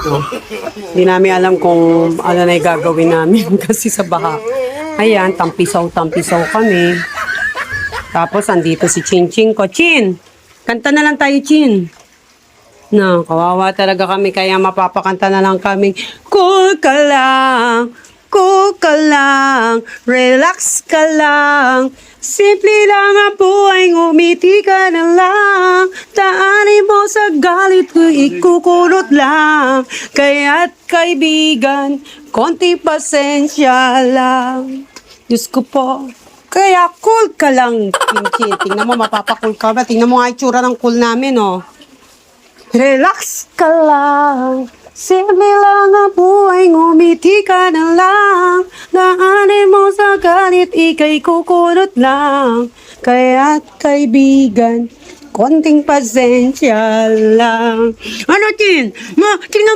No? Hindi namin alam kung ano na yung gagawin namin kasi sa baha. Ayan, tampisaw-tampisaw kami. Tapos, andito si Chin ko. Chin! Kanta na lang tayo, Chin. No, kawawa talaga kami kaya mapapakanta na lang kami. Cool ka lang, relax ka lang. Simple lang ang buhay, ngumiti ka na lang. Daanin mo sa galit ko, ikukulot lang. Kaya't kaibigan, konti pasensya lang. Diyos ko po. Kaya cool ka lang, Chin. Tingnan mo, mapapakul ka ba? Tingnan mo nga itsura ng cool namin, oh. Relax ka lang, simple lang ang buhay, ngumiti ka na lang. Daanin mo sa galit, ika'y kukulot lang. Kaya't kaibigan, konting pasensya lang. Ano, Tin? Tingnan